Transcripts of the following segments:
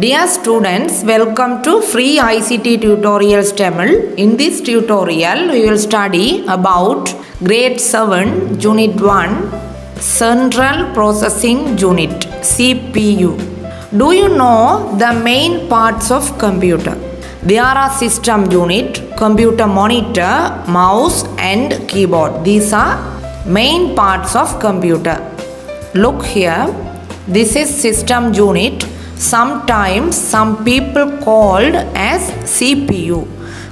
Dear students, welcome to free ICT tutorials Tamil. In this tutorial, we will study about grade 7, unit 1, Central Processing Unit, CPU. Do you know the main parts of computer? There are system unit, computer monitor, mouse and keyboard. These are main parts of computer. Look here, this is system unit. Sometimes some people called as CPU,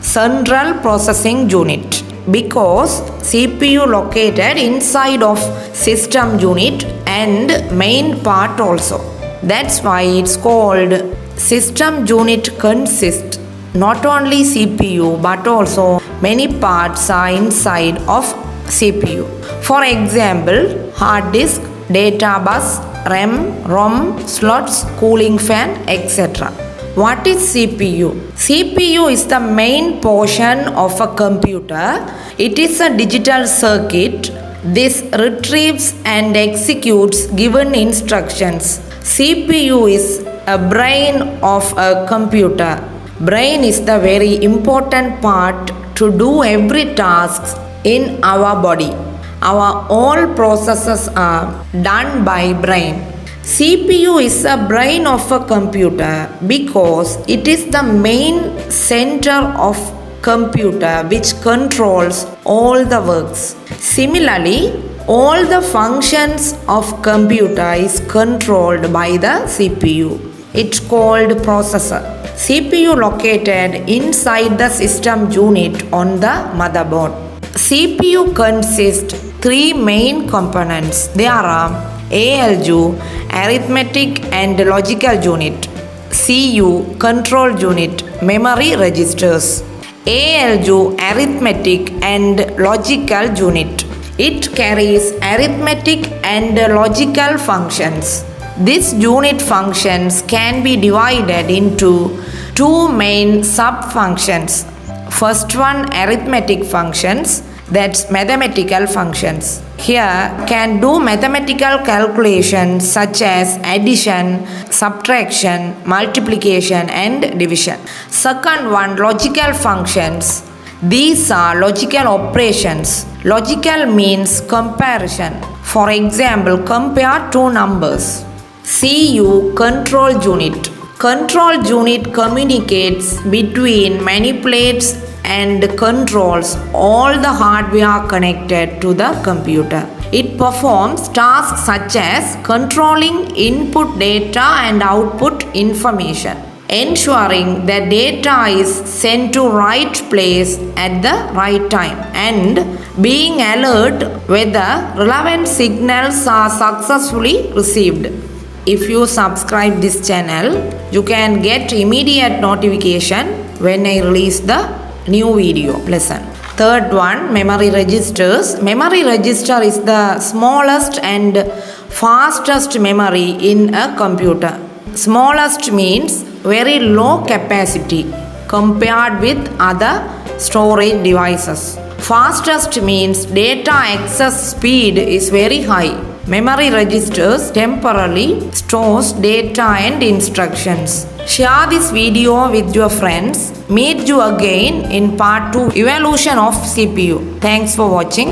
Central Processing Unit, because CPU located inside of system unit and main part also. That's why it's called system unit consists not only CPU but also many parts are inside of CPU. For example, hard disk, data bus, RAM, ROM, slots, cooling fan, etc. What is CPU? CPU is the main portion of a computer. It is a digital circuit. This retrieves and executes given instructions. CPU is a brain of a computer. Brain is the very important part to do every task in our body. Our all processes are done by brain. CPU is the brain of a computer because it is the main center of computer which controls all the works. Similarly, all the functions of computer is controlled by the CPU. It's called processor. CPU located inside the system unit on the motherboard. CPU consists three main components. There are ALU, arithmetic and logical unit, CU, control unit, memory registers. ALU, arithmetic and logical unit. It carries arithmetic and logical functions. These unit functions can be divided into two main sub-functions. First one, arithmetic functions, that's mathematical functions. Here can do mathematical calculations such as addition, subtraction, multiplication and division. Second one, logical functions. These are logical operations. Logical means comparison. For example, compare two numbers. CU, control unit. Control unit communicates between, manipulates and controls all the hardware connected to the computer. It performs tasks such as controlling input data and output information, ensuring the data is sent to right place at the right time, and being alert whether relevant signals are successfully received. If you subscribe this channel, you can get immediate notification when I release the new video lesson. Third one, memory registers. Memory register is the smallest and fastest memory in a computer. Smallest means very low capacity compared with other storage devices. Fastest means data access speed is very high. Memory registers temporarily stores data and instructions. Share this video with your friends. Meet you again in part 2, Evolution of CPU. Thanks for watching.